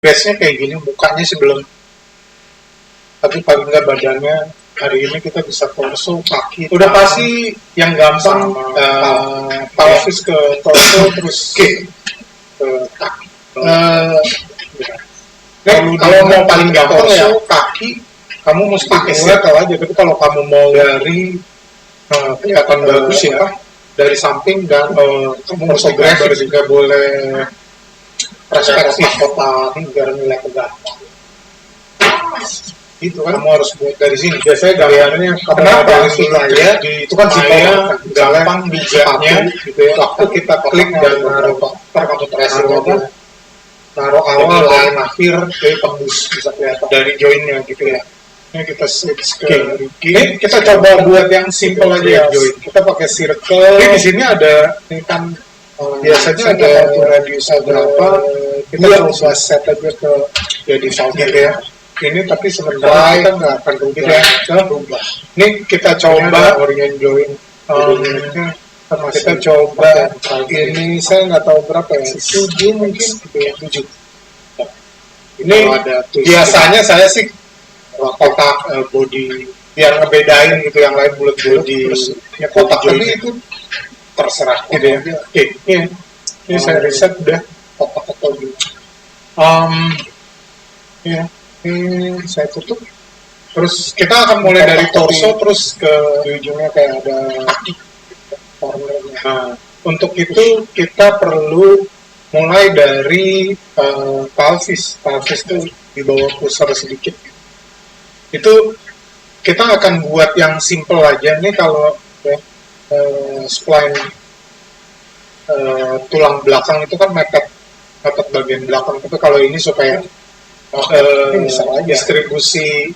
base-nya kayak gini, mukanya sih belum, tapi paling nggak badannya. Hari ini kita bisa torso, kaki. Udah pasti yang gampang pelvis ke torso, terus kick ke kaki. Kalau mau paling gampang ya kaki, kamu mesti pakai circle aja. Tapi kalau kamu mau dari kelihatan bagus ya, dari samping dan kamu fotografer juga boleh perspektif kotak biar nilai tegak. Itu kan kamu harus buat dari sini. Biasanya gambarnya kenapa supaya itu kan supaya gampang bijaknya gitu ya. Waktu kita klik dan naruh kamu tracer naruh awal lain akhir dari tembus bisa kelihatan dari joinnya gitu ya. Ini kita switch ke ini kita coba buat yang simple aja ya. Kita pakai circle. Ini di sini ada ini kan biasanya ada radius berapa. Kita coba set aja ke ya defaultnya ya. Ini tapi sebenarnya kita nggak akan berubah. Ini kita coba orient join. Kita coba ini saya nggak tahu berapa ya, 7 mungkin 7. Ini biasanya saya sih kotak body biar ngebedain gitu, yang lain bulat-bulat terus ya kotak ini itu terserah gitu ya. Oke, ini saya riset udah kotak-kotak gitu. Ya. Ini saya tutup. Terus kita akan mulai dari torso terus ke ujungnya kayak ada cornernya. Nah, untuk itu kita perlu mulai dari pelvis. Pelvis itu di bawah pusar sedikit. Itu kita akan buat yang simple aja. Ini kalau spline tulang belakang itu kan mepet bagian belakang. Tapi kalau ini supaya distribusi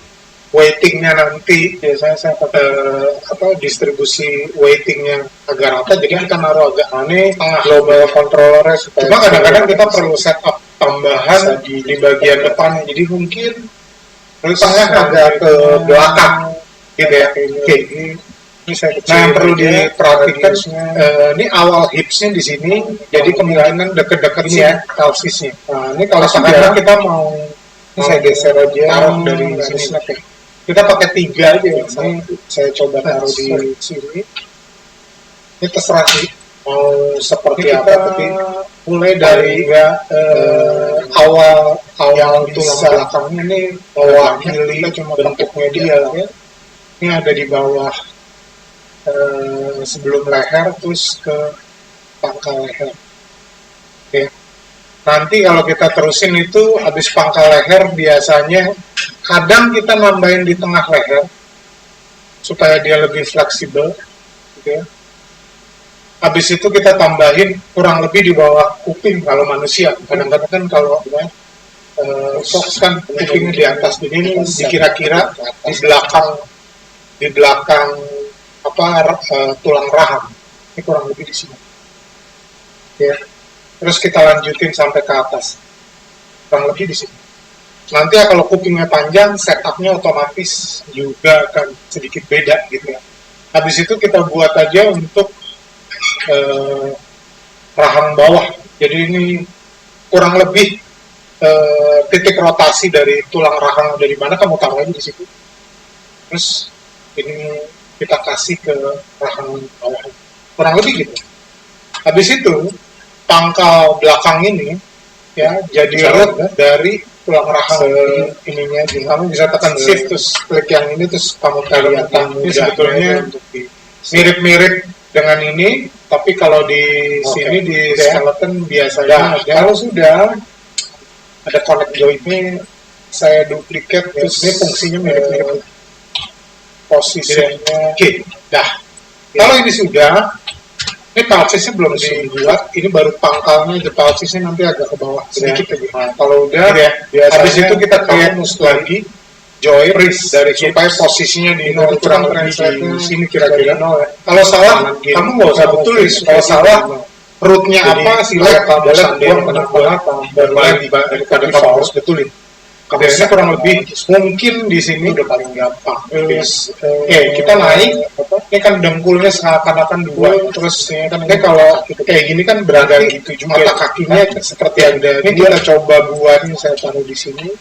weightingnya nanti biasanya saya pakai distribusi weightingnya agak rata, jadi kita naruh agak aneh tengah global controllernya supaya. Cuma kadang-kadang kita perlu setup tambahan di bagian depan, jadi mungkin tengah agak ke belakang gitu ya. Oke. Ini yang perlu diperhatikan ini awal hipsnya di sini, jadi kemungkinan deket-deket sih ya pelvisnya. Nah ini kalau sekarang kita mau ini saya geser aja taruh dari sini ya. Kita pakai 3 aja ya. Ini saya coba taruh di sini. Ini terserah sih mau seperti apa, tapi mulai dari awal tulang belakangnya ini mewakili bentuknya dia ya. Ini ada di bawah sebelum leher terus ke pangkal leher. Oke. Nanti kalau kita terusin itu habis pangkal leher biasanya kadang kita nambahin di tengah leher supaya dia lebih fleksibel gitu ya. Habis itu kita tambahin kurang lebih di bawah kuping kalau manusia. Kadang-kadang kan kalau fox kan kupingnya di atas, ini dikira-kira di belakang tulang rahang. Ini kurang lebih di sini. Ya. Terus kita lanjutin sampai ke atas, kurang lebih di sini. Nanti kalau kupingnya panjang, setupnya otomatis juga akan sedikit beda gitu ya. Habis itu kita buat aja untuk rahang bawah. Jadi ini kurang lebih titik rotasi dari tulang rahang dari mana kamu taruh aja di situ. Terus ini kita kasih ke rahang bawah. Kurang lebih gitu. Habis itu pangkal belakang ini ya jadi root dari tulang rahang ininya. Kamu bisa tekan shift terus klik yang ini terus kamu kelihatan ini sebetulnya mirip-mirip dengan ini, tapi kalau di sini di skeleton biasanya kalau sudah ada connect jointnya saya duplikat terus ini fungsinya mirip-mirip posisinya. Oke, dah. Kalau ini sudah, ini pelvisnya belum dibuat, ini baru pangkalnya, di pelvisnya nanti agak ke bawah sedikit aja. Nah, kalau udah, habis itu kita create lagi joint dari supaya posisinya di kurang lebih di sini kira-kira. Kalau salah, kamu nggak usah tulis. Kalau salah, rootnya apa, select kamu buang kenapa, baru lagi daripada kamu harus betulin. Kasusnya kurang lebih mungkin di sini udah paling gampang. Terus, kita naik, ini kan dengkulnya seakan-akan dua, terus ini kalau kayak gini kan berarti gitu juga. Mata kakinya seperti ada. Ini kita coba buat, ini saya taruh di sini.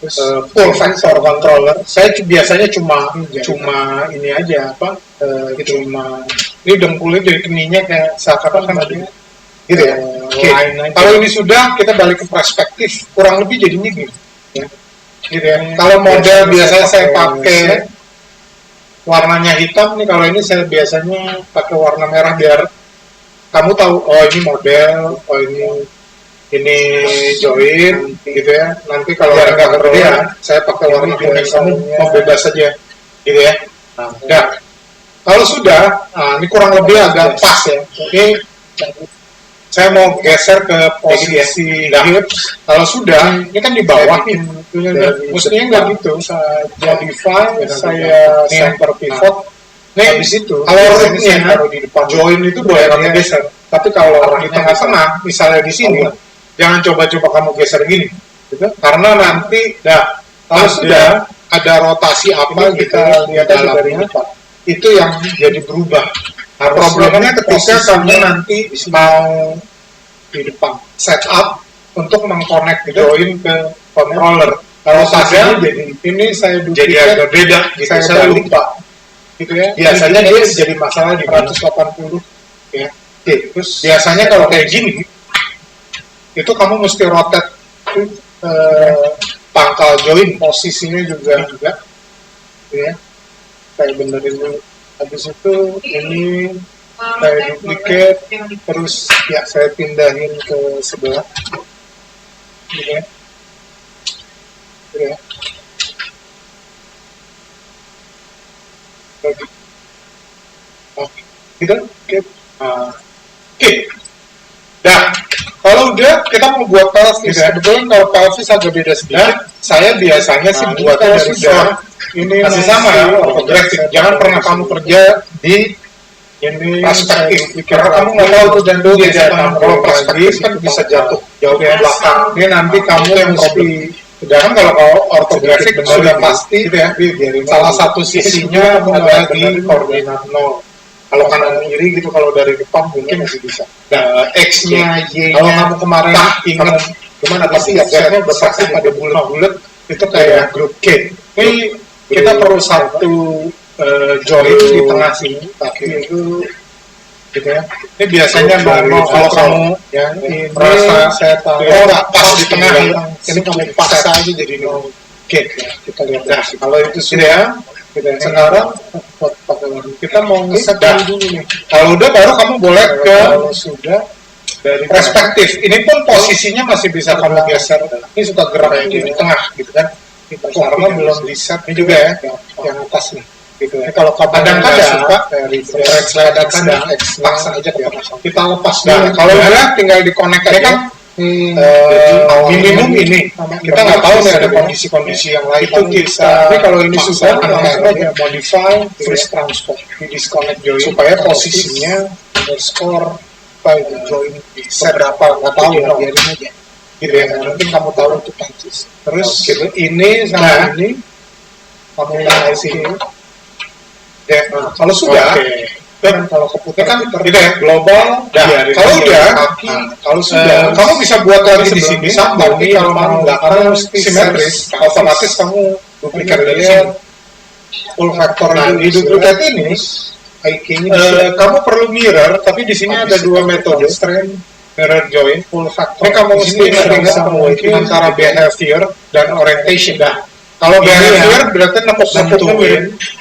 Terus full factor controller. Saya biasanya cuma ini aja cuma ini dengkulnya jadi keninya kayak seakan-akan ada. Gitu ya. Kalau ini sudah, kita balik ke perspektif, kurang lebih jadinya gitu. Ya. Gitu ya. Kalau model biasanya saya pakai warnanya hitam nih, kalau ini saya biasanya pakai warna merah biar kamu tahu ini model, ini join gitu ya. Nanti kalau nggak ngerti ya, saya pakai warna kuning, kamu mau bebas saja gitu ya. Nah, kalau sudah, ini kurang lebih agak pas ya. Ini saya mau geser ke posisi hips. Kalau sudah, ini kan di bawah, mestinya nggak gitu. Saya modify, saya center pivot. Nih, habis itu, kalau rootnya taruh di depan, join itu boleh kamu geser. Tapi kalau di tengah-tengah, misalnya di sini, jangan coba-coba kamu geser gini, gitu. Karena nanti, kalau sudah ada rotasi apa kita lihat dari depan, itu yang jadi berubah. Nah, problemnya ketika kamu nanti mau di depan setup untuk mengconnect join ke controller. Kalau saja jadi ini saya jadi agak beda, gitu. Saya lupa, gitu ya. Biasanya dia jadi masalah di 180 ya. Terus biasanya kalau kayak gini, itu kamu mesti rotate pangkal join, posisinya juga, gitu ya. Saya benerin dulu. Habis itu ini saya duplicate, terus ya saya pindahin ke sebelah, gitu ya. Oke, gitu. Oke. Nah, kalau udah kita mau buat pelvis, kebetulan kalau pelvis agak beda sedikit. Saya biasanya sih buatnya sudah ini masih sama ya, ortografik. Jangan pernah kamu kerja di ini perspektif, karena kamu nggak tahu tuh dan dulu kalau perspektif kan bisa jatuh jauh ke belakang. Ini nanti kamu yang mesti. Sedangkan kalau ortografik sudah pasti, gitu ya, salah satu sisinya ada di koordinat 0. Kalau kanan kiri gitu, kalau dari depan mungkin masih bisa. Nah, X-nya, Y-nya, kalau kamu kemarin ingat gimana pasti ya, biasanya bersaksi pada bulat-bulat itu kayak grup K. Ini kita perlu satu join di tengah sini, tapi itu gitu ya. Ini biasanya normal kalau kamu ya ini merasa saya tahu nggak pas di tengah, ini kamu paksa aja jadi no. Oke, kita lihat. Nah, kalau itu sudah, sekarang kita mau ngeset dulu nih. Kalau udah baru kamu boleh ke sudah dari perspektif. Ini pun posisinya masih bisa kamu geser. Ini suka gerak di tengah gitu kan. Karena belum di set ini juga ya, yang atas nih. Gitu ya. Kalau kadang-kadang suka dari kadang-kadang paksa aja kita lepas. Nah, kalau udah tinggal di connect aja kan. Minimum ini kita nggak tahu nih ada kondisi-kondisi yang lain itu bisa, tapi kalau ini sudah aja modify freeze transfer di disconnect join supaya posisinya underscore itu join bisa berapa nggak tahu ya, biarin aja gitu ya, mungkin kamu tahu itu pancis terus gitu. Ini sama ini kamu mulai sini deh. Kalau sudah dan kalau keputih kan gitu ya, global. Kalau udah kalau sudah kamu bisa buat lagi di sini, tapi kalau mau belakang simetris, otomatis kamu duplikat dari sini. Full factor di duplikat ini, kamu perlu mirror, tapi di sini ada dua metode, strand mirror join, full factor. Ini kamu mesti ngerti antara behavior dan orientation. Kalau behavior berarti nepuk-nepuk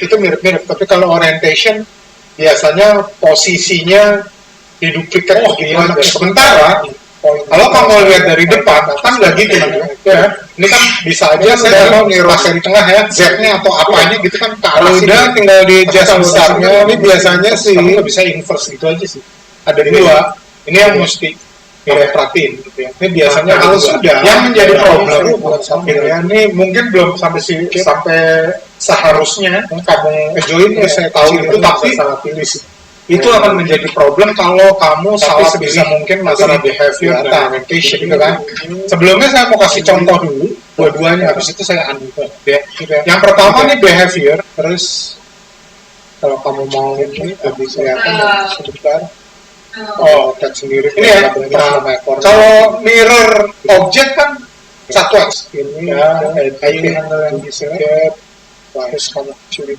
itu mirip-mirip, tapi kalau orientation biasanya posisinya diduplikat bagaimana. Sementara kalau kamu lihat dari depan kan nggak gitu ya. Ini kan bisa aja saya mau nih rasa di tengah ya, Z-nya atau apanya gitu kan. Kalau udah tinggal di adjust besarnya. Ini biasanya sih bisa inverse gitu aja sih. Ada dua. Ini yang mesti perhatiin gitu ya. Ini biasanya kalau sudah yang menjadi problem buat ya, ini mungkin belum sampai seharusnya kamu join ya, saya tahu itu, tapi salah pilih sih. Itu akan menjadi problem kalau kamu salah bisa mungkin masalah behavior dan orientation gitu kan. Sebelumnya saya mau kasih contoh dulu dua-duanya, habis itu saya anu ya. Yang pertama nih behavior, terus kalau kamu mau ini habis kelihatan sebentar. Oh, tab sendiri. Ini ya. Kalau mirror objek kan satu X. Ini ini yang bisa terus kamu curi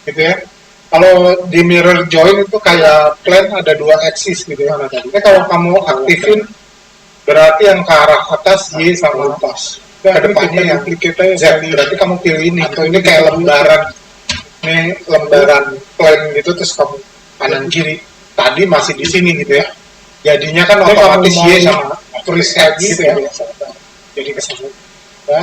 gitu ya. Kalau di mirror join itu kayak plane ada dua axis gitu ya. Ini kalau kamu aktifin berarti yang ke arah atas Y sama atas. Ke depannya yang Z. Berarti kamu pilih ini. Atau ini kayak lembaran. Ini lembaran plane gitu terus kamu kanan kiri. Tadi masih di sini gitu ya. Jadinya kan otomatis Y sama tulis X gitu ya. Jadi kesana.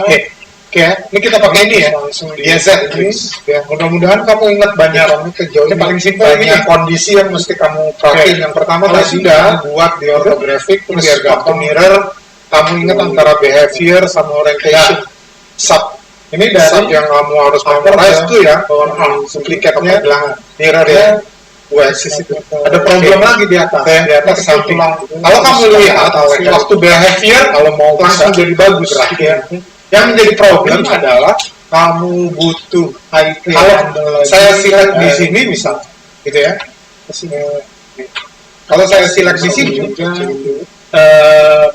Oke. Oke, ini kita pakai ini ya, langsung di Z ini. Ya, mudah-mudahan kamu ingat banyak ini paling simpel banyak kondisi yang mesti kamu perhatiin. Yang pertama tadi sudah buat di orthographic terus biar gampang mirror. Kamu ingat antara behavior sama orientation. Sub. Ini dari yang kamu harus memorize itu ya, duplikatnya mirror ya. Axis itu. Ada problem lagi di atas. Di atas samping. Kalau kamu lihat waktu behavior kalau mau langsung jadi bagus ya. Yang menjadi problem adalah kamu butuh kalau saya select di sini misal gitu ya. Kalau saya select di sini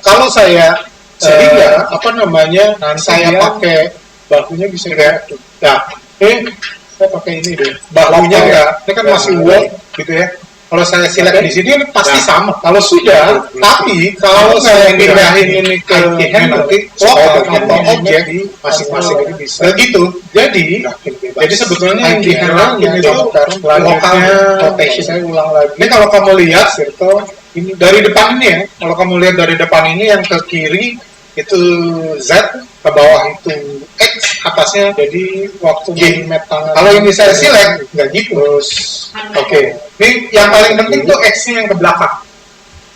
kalau saya sehingga apa namanya saya pakai bahunya bisa kayak ya saya pakai ini deh bahunya enggak ini kan masih wall gitu ya. Kalau saya select di sini ini pasti sama. Kalau sudah, tapi kalau saya pindahin ini ke nanti lokal atau objek masing-masing ini bisa. Begitu. Jadi sebetulnya yang dihandle itu lokalnya rotation. Saya ulang lagi. Ini kalau kamu lihat ini dari depan ini ya. Kalau kamu lihat dari depan ini yang ke kiri itu Z, ke bawah itu X, atasnya jadi waktu map tangan. Kalau ini saya select nggak gitu. Oke. Ini yang paling penting tuh X-nya yang ke belakang.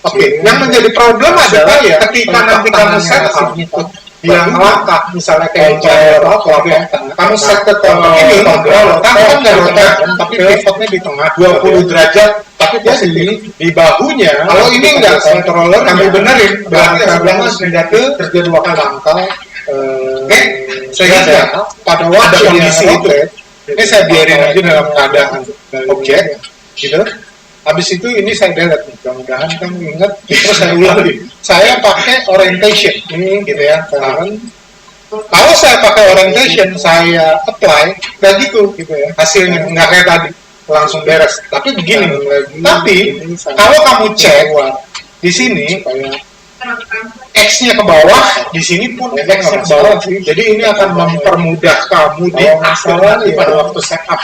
Oke. Yang menjadi problem adalah ya ketika nanti kamu set up yang langkah misalnya kayak kamu set ke ini controller kan nggak rotate tapi pivotnya di tengah 20 derajat tapi posisi di bahunya kalau ini enggak controller kamu benerin berarti sebelumnya senjata kerja dua kali langkah sehingga pada waktu kondisi itu ini saya biarin aja dalam keadaan objek gitu. Habis itu ini saya delete nih, mudah-mudahan kamu ingat. Terus saya ulang nih. Saya pakai orientation ini gitu ya. Kalau saya pakai orientation, saya apply kayak gitu ya. Hasilnya nggak kayak tadi langsung beres. Tapi begini, tapi kalau kamu cek di sini X-nya ke bawah, di sini pun X-nya ke bawah sih. Jadi ini akan mempermudah kamu di masalah pada waktu setup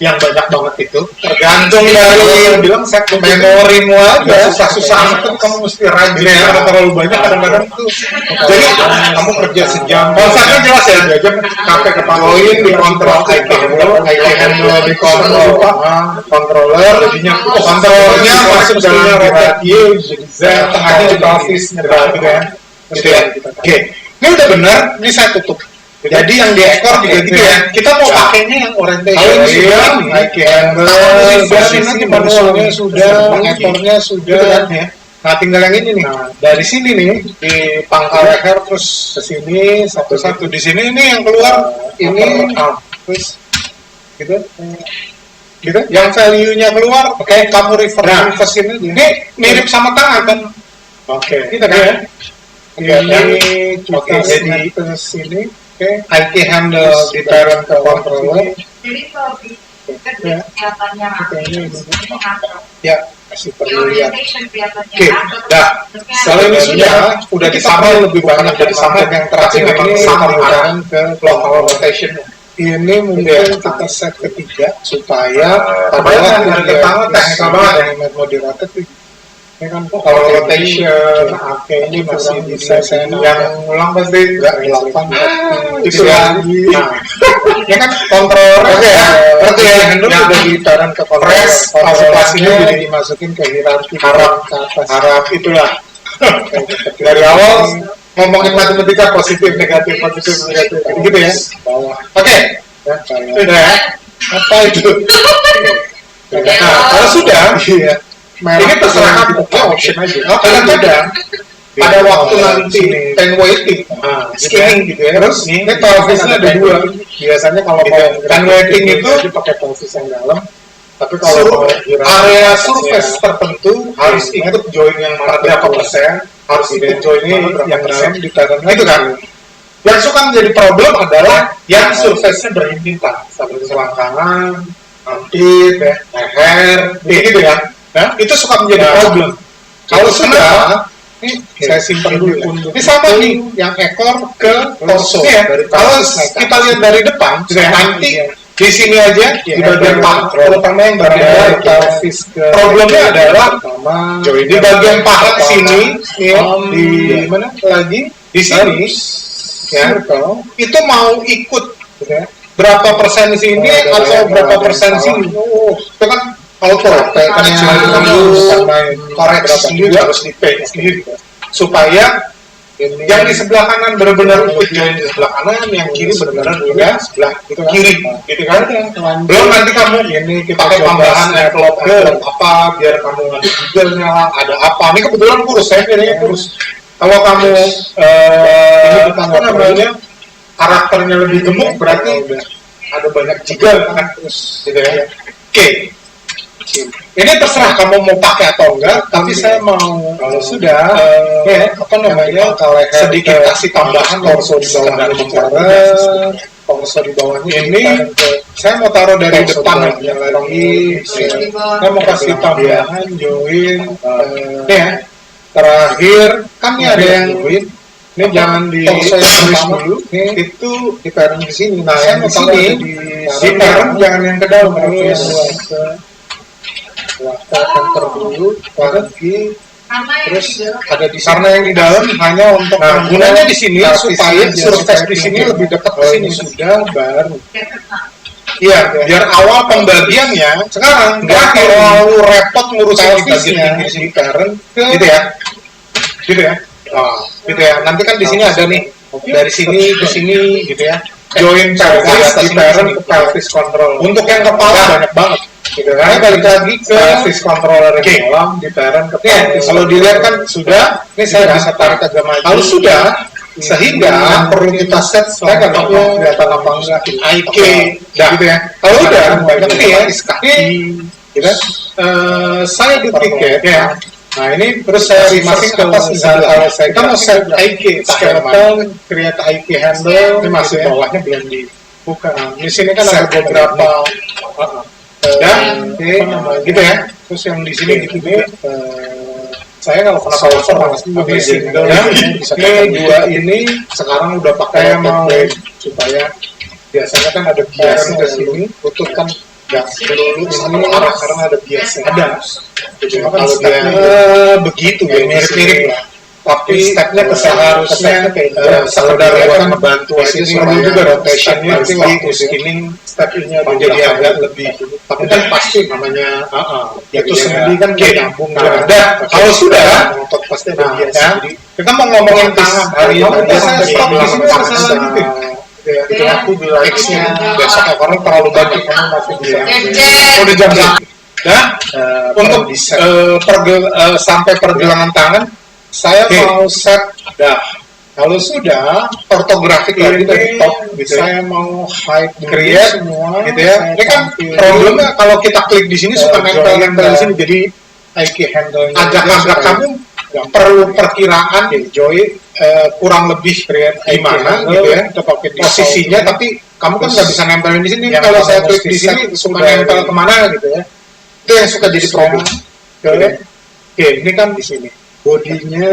yang banyak banget itu. Tergantung dari yang bilang set memorimu aja. Susah-susah itu kamu mesti rajin karena terlalu banyak kadang-kadang itu. Jadi kamu kerja sejam. Konsepnya jelas ya. Jam sampai ke poin di kontrol IT handle di kontrol controller, jadinya kontrolnya masuk dalam radio jadi Z, tengahnya di office gitu kan. Oke, ini udah benar, ini saya tutup. Jadi yang di ekspor juga gitu ya. Kita mau pakainya yang orientation. Kalau ini sudah, ini manualnya sudah, ekspornya sudah. Nah, tinggal yang ini nih. Dari sini nih di pangkal leher terus ke sini satu-satu. Di sini ini yang keluar ini terus gitu. Gitu. Yang value-nya keluar, oke, kamu reverse ini. Ini mirip sama tangan kan? Oke. Ini tadi ya. Ini kita jadi ke sini. IT handle di parent ke controller. Jadi kalau di kelihatannya ya masih perlu lihat. Oke, dah. Kalau ini sudah disambung lebih banyak dari sambung yang terakhir ini sama ke local rotation. Ini mungkin kita set ketiga supaya pada waktu dia teknikal banget yang moderator ini kan kalau rotation, ini masih bisa yang ulang pasti nggak 8 itu lagi. Ini kan kontrol ya, berarti ya yang udah ditaran ke kontrol, aplikasinya jadi dimasukin ke hierarki harap itulah dari awal ngomongin matematika positif negatif gitu ya. Oke, sudah ya. Apa itu? Nah, kalau sudah, Iya. ini terserah kamu. Kita option aja. Kadang-kadang pada waktu nanti sini. pen waiting, skinning gitu ya. Terus ini pelvisnya ada dua. Biasanya kalau Gitu. mau Pen waiting itu pakai pelvis yang dalam. Tapi kalau mau area surface tertentu harus ikut join yang mana berapa persen, harus ikut join yang dalam di dalam itu kan. Yang suka menjadi problem adalah yang surface-nya berhimpitan, seperti selangkangan, armpit, leher, gitu ya. Nah, itu suka menjadi problem. Kalau sudah, ini saya simpan dulu. Ini sama nih, yang ekor ke torso. Ya, kalau kita lihat dari depan, nanti di sini aja di bagian paha, terutama yang bagian pelvis. Problemnya adalah di bagian paha sini, di mana lagi di sini, ya, itu mau ikut berapa persen sini atau berapa persen sini? Itu kan auto, koreksi sendiri harus di-pay sendiri supaya yang di sebelah kanan benar-benar ikut join di sebelah kanan, yang kiri benar-benar juga sebelah kiri, gitu kan? Belum nanti kamu ini kita pakai tambahan envelope apa biar kamu ada Google-nya lah, ada apa? Ini kebetulan kurus, saya kayaknya kurus. Kalau kamu ini apa namanya karakternya lebih gemuk, berarti ada banyak jigal kan, terus gitu ya. Oke. Ini terserah kamu mau pakai atau enggak, tapi saya mau kalau sudah ya apa namanya sedikit kasih tambahan torso di bawahnya bicara, torso di bawahnya ini saya mau taruh dari depan lagi, saya mau kasih tambahan join ya. Terakhir kan ini ada yang ini jangan di tulis dulu, itu ditaruh di sini. Nah, yang di sini ditaruh jangan yang ke dalam, terus center dulu lagi, terus ada di karena yang di dalam hanya untuk gunanya di sini supaya surface di sini lebih dekat ke sini sudah baru. Iya, biar awal pembagiannya sekarang nggak terlalu repot ngurusin di bagian pinggir sini parent, gitu ya, gitu ya. Gitu ya. Nanti kan di sini ada nih dari sini ke sini, gitu ya. Join pelvis di parent ke pelvis control. Untuk yang kepala banyak banget. Gitu kan, balik lagi ke pelvis controller yang dalam di parent ke pelvis. Kalau dilihat kan sudah, ini saya bisa tarik agak maju. Kalau sudah, sehingga perlu kita set, saya nggak tahu kelihatan apa enggak, IK, gitu ya. Kalau udah, ngerti ya, gitu. Saya duplicate ya. Nah ini terus saya masing ke atas misalnya kita mau set IK skeleton, create IK handle, ini masih bawahnya belum dibuka. Di sini kan ada beberapa dan gitu ya. Terus yang di sini gitu nih, saya kalau kena power masih single ya. Ini dua ini sekarang udah pakai mau supaya biasanya kan ada biasnya ke sini, butuh kan nggak dulu ini arah karena ada biasnya ada. Cuma kan stepnya begitu ya, mirip-mirip lah. Tapi stepnya seharusnya sekedar buat membantu aja supaya juga rotationnya nanti waktu skinning stepnya menjadi agak lebih. Tapi kan pasti namanya itu sendi kan nyambung. Ada kalau sudah ngotot pasti ada biasa. Kita mau ngomongin tangan hari ini. Saya stop di sini saya lanjutin. Itu aku bilang X-nya besok karena terlalu banyak kamu masih bisa. Udah jam nah untuk sampai pergelangan tangan saya mau set kalau sudah ortografik lagi dari top gitu saya mau hide create semua gitu ya. Ini kan problemnya kalau kita klik di sini suka nempel di sini, jadi IK handle agak kamu perlu perkiraan joy kurang lebih gimana gitu ya posisinya, tapi kamu kan nggak bisa nempelin di sini. Kalau saya klik di sini suka nempel kemana gitu ya, itu yang suka jadi problem. Oke, ini kan di sini bodinya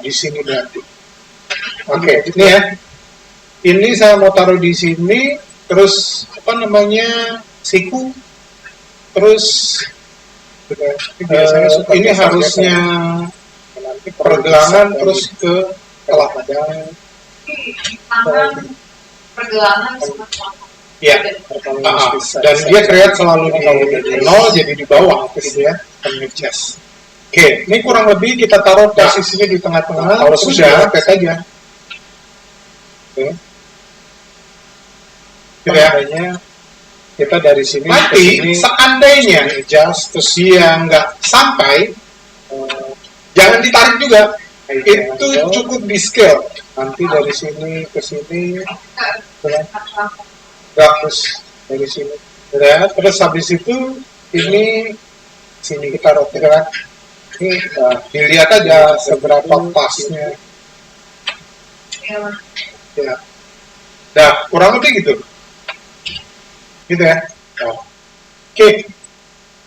di sini berarti. Oke, ini ya. Ini saya mau taruh di sini, terus apa namanya siku, terus ini harusnya pergelangan terus ke telapak tangan. Pergelangan sama ya, dan dia create selalu di nol, jadi di bawah gitu ya, chest. Oke, ini kurang lebih kita taruh posisinya di tengah-tengah. Kalau sudah, tes aja. Oke. Gitu ya. kita dari sini ke Tapi sini seandainya adjust, terus dia nggak sampai, jangan ditarik juga. Itu cukup di scale. nanti dari sini ke sini, Terus dari sini. ya, terus habis itu ini Sini kita rotate. kan, Ini nah, dilihat aja seberapa pasnya. ya. Nah, kurang lebih gitu. Gitu ya. Nah, Oke.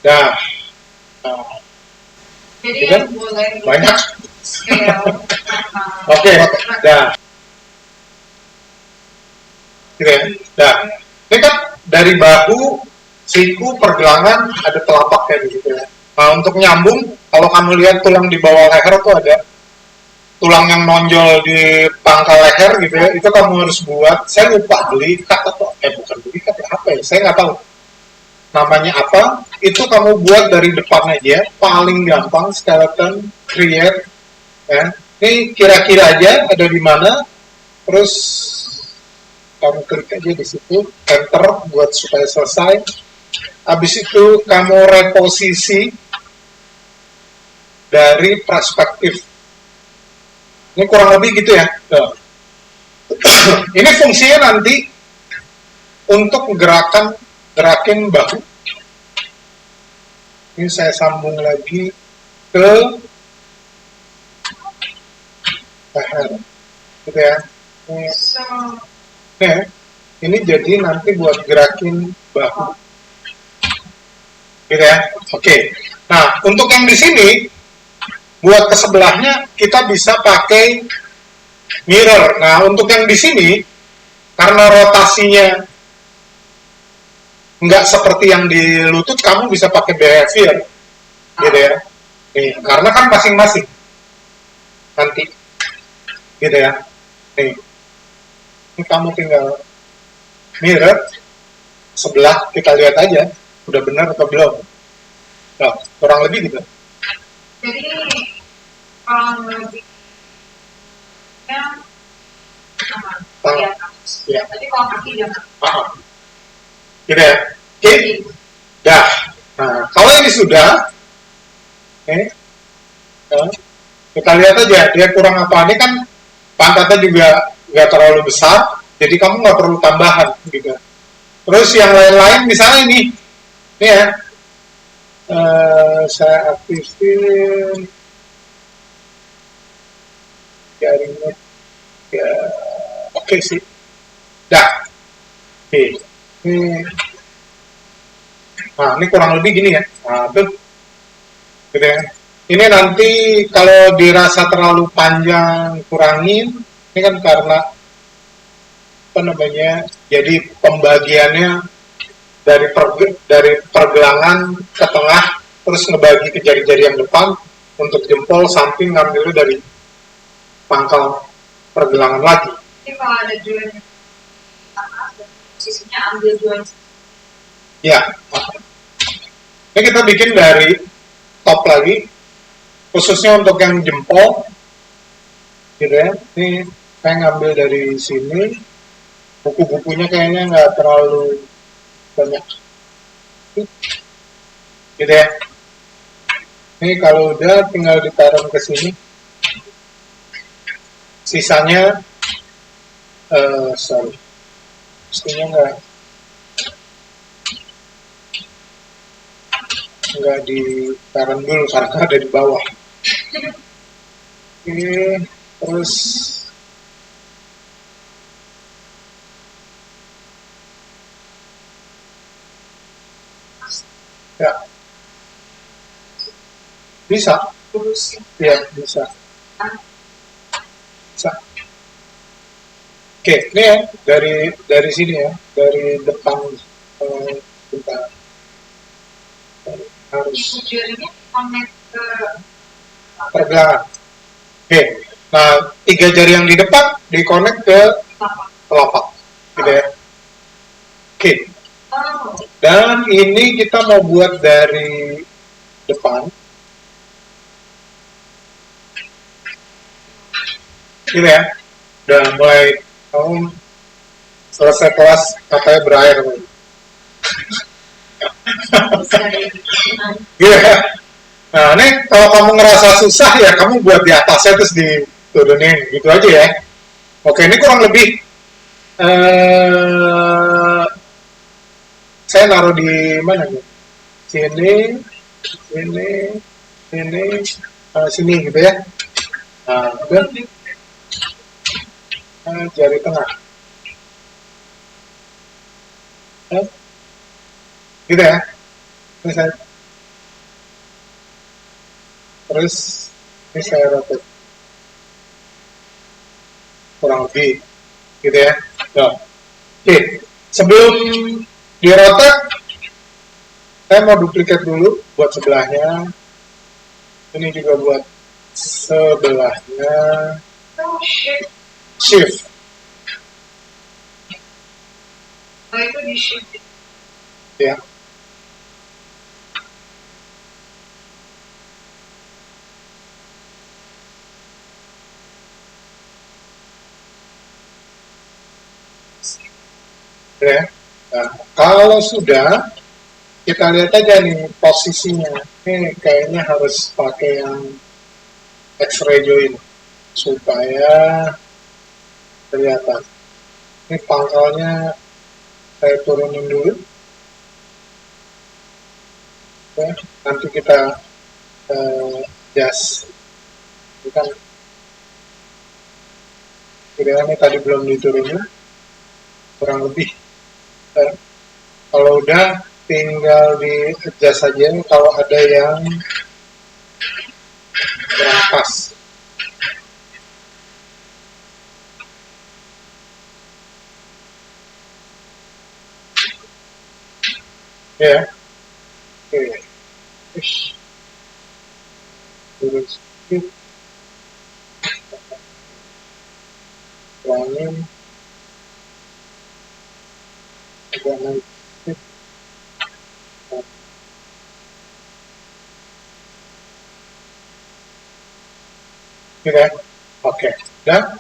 Nah, Jadi Gitu? yang boleh banyak. scale Oke. Nah. Gitu ya. Nah, ini kan dari bahu, siku, pergelangan, ada telapaknya gitu ya. Nah, untuk nyambung, kalau kamu lihat tulang di bawah leher tuh ada tulang yang nonjol di pangkal leher gitu ya, itu kamu harus buat. Saya lupa beli cut atau bukan beli cut ya, apa ya, saya nggak tahu namanya apa. Itu kamu buat dari depan aja, paling gampang skeleton create ya. Ini kira-kira aja ada di mana, terus kamu klik aja di situ, enter buat supaya selesai. Habis itu kamu reposisi dari perspektif. Ini kurang lebih gitu ya. Nah. Ini fungsinya nanti untuk gerakin bahu. Ini saya sambung lagi ke leher, gitu ya. so Nah, ini jadi nanti buat gerakin bahu, gitu ya. Oke. Nah, untuk yang di sini, buat ke sebelahnya kita bisa pakai mirror. Nah, untuk yang di sini, karena rotasinya nggak seperti yang di lutut, kamu bisa pakai behavior, gitu ya. Nih, karena kan masing-masing nanti, gitu ya. Nih, ini kamu tinggal mirror sebelah, kita lihat aja udah benar atau belum. Nah, kurang lebih gitu. jadi lebih ya aman Ah, ya. ya. Tapi kalau kaki jangan. Gitu ya. Oke. Dah. Nah, kalau ini sudah, kita lihat aja dia kurang apa. Ini kan pantatnya juga nggak terlalu besar, jadi kamu nggak perlu tambahan gitu. Terus yang lain-lain misalnya ini ya, saya aktifin jaringnya ya, oke sih. Dah. Oke. Nah, ini kurang lebih gini ya. Nah, tuh. Gitu ya. Ini nanti kalau dirasa terlalu panjang kurangin, ini kan karena apa namanya? Jadi pembagiannya dari pergelangan ke tengah, terus ngebagi ke jari-jari yang depan, untuk jempol samping ngambilnya dari pangkal pergelangan lagi. Jadi kalau ada join sisinya ambil join. Ya. Ini kita bikin dari top lagi, khususnya untuk yang jempol, gitu ya. Ini saya ngambil dari sini, buku-bukunya kayaknya nggak terlalu banyak, gitu ya. Ini kalau udah tinggal ditaruh ke sini, sisanya, sorry, mestinya nggak ditaruh dulu karena ada di bawah. Oke, terus ya bisa, ya bisa. Oke, ini ya dari sini ya, dari depan kita harus Jarinya connect ke pergelangan. Oke, nah 3 jari yang di depan dikonek ke telapak, gitu ya. Oke, dan ini kita mau buat dari depan, gitu ya. Udah mulai selesai kelas katanya berakhir. Iya. Nah, ini kalau kamu ngerasa susah ya kamu buat di atasnya terus diturunin gitu aja ya. Oke, ini kurang lebih saya naruh di mana nih? Sini, sini, sini, sini gitu ya. Nah, udah. Jari tengah. Gitu ya. Terus ini saya rotate. Kurang lebih gitu ya. Nah, oke. Sebelum di rotate, saya mau duplikat dulu buat sebelahnya. Ini juga buat sebelahnya. Shift. Oh, itu di shift. Ya. Ya. Nah, kalau sudah, kita lihat aja nih posisinya. Ini kayaknya harus pakai yang X-ray join supaya kelihatan. Ini pangkalnya saya turunin dulu. Ya, nanti kita adjust. Ini kan kira-kira tadi belum diturunin, kurang lebih. Kalau udah tinggal di adjust saja kalau ada yang kurang pas. Ya. Oke. Turun sedikit. Kurangin. Agak naik sedikit. Gitu ya. Oke. Dan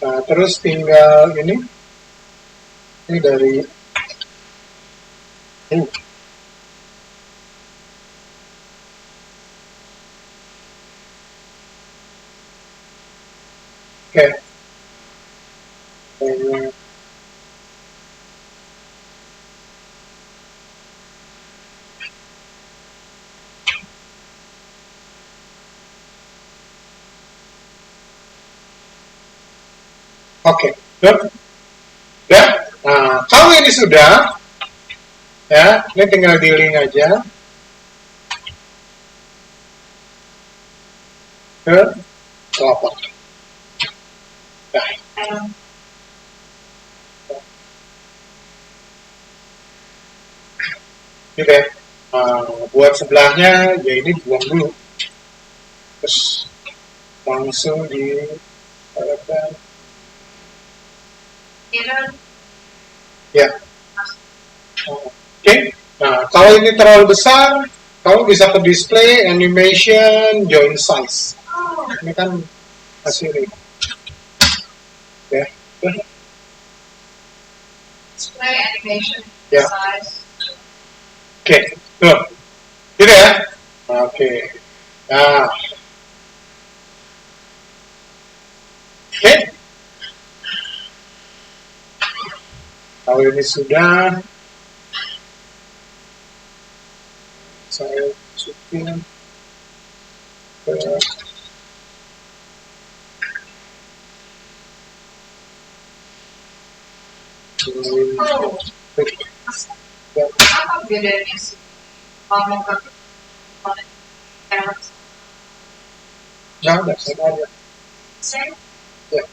nah, terus tinggal ini dari oke. Oke, good. Ya. Nah, kalau ini sudah, ya, ini tinggal di link aja ke telapak. Nah, gitu ya. Buat sebelahnya, ya ini buang dulu. Terus langsung di ya. Oke. Nah, kalau ini terlalu besar, kamu bisa ke display, animation, join size. Ini kan hasil ini. Ya. Display animation Ya. size. Oke. Tuh. Gitu ya. Oke. Nah. Oke. Kalau ini sudah, saya masukin ke Oh, apa bedanya sih? Ngomong ke nggak ada, saya ada. saya Ya.